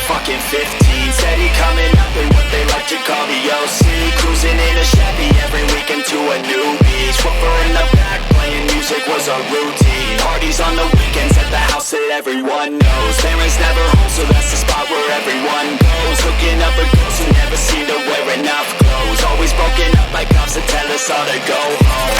fucking 15. Steady coming up in what they like to call the OC. Cruising in a Chevy every weekend to a new beach. Woofer in the back playing music was a routine. Parties on the weekends at the house that everyone knows. Parents never home, so that's the spot where everyone goes. Hooking up with girls who never seem to wear enough clothes. Always broken up by cops that tell us all to go home.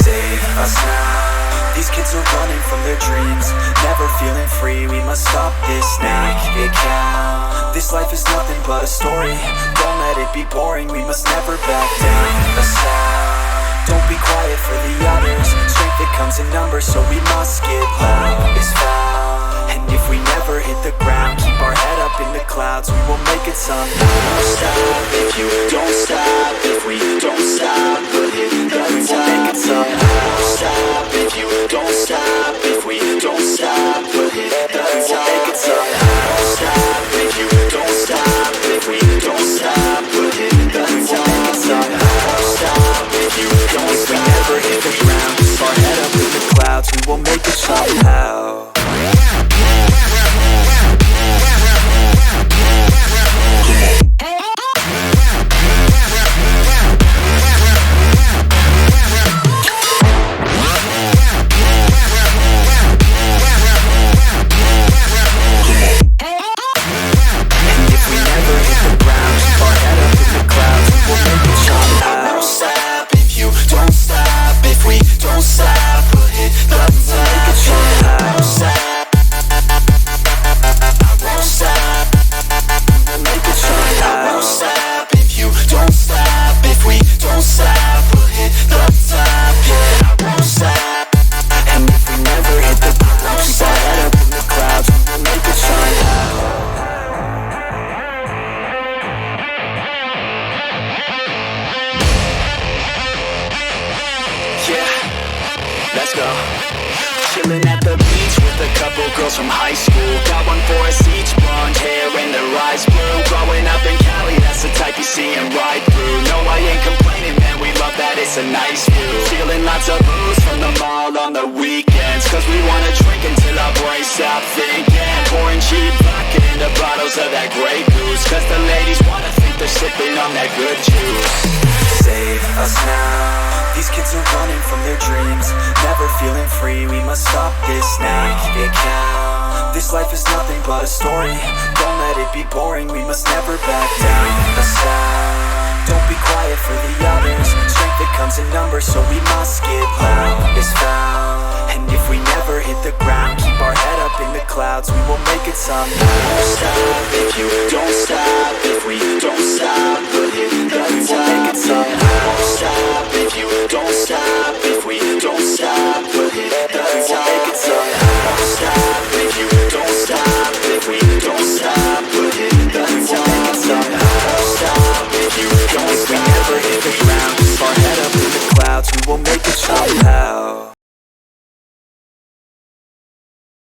Save us now. These kids are running from their dreams, never feeling free. We must stop this, make it count. This life is nothing but a story. Don't let it be boring. We must never back down. The sound. Don't be quiet for the others. Strength that comes in numbers, so we must get loud. It's found. And if we never hit the ground, keep our head up in the clouds. We will make it somehow. Don't stop if you don't stop. If we don't stop, we'll hit the top. We will make it somehow. Don't stop if you don't stop. If we don't stop, we'll hit the top. We will make it somehow. Don't stop if you don't stop. If we don't stop, we'll hit the top. We will make it somehow. Don't stop if you don't stop. If we never hit the ground, keep our head up in the clouds. We will make it somehow. Chillin' at the beach with a couple girls from high school. Got one for us each, blonde hair and their eyes blue. Growing up in Cali, that's the type you see and ride through. No, I ain't complaining, man, we love that, it's a nice view. Stealing lots of booze from the mall on the weekends, cause we wanna drink until our brains stop thinking. Pouring cheap vodka into bottles of that Grey Goose, cause the ladies wanna think they're sipping on that good juice. Save us now. These kids are running from their dreams, never feeling free. We must stop this, make it count. This life is nothing but a story. Don't let it be boring. We must never back down. The sound. Don't be quiet for the others. Strength that comes in numbers, so we must get loud. It's found. And if we never hit the ground, keep our head up in the clouds. We will make it somehow. Don't stop if you don't stop. If we don't stop,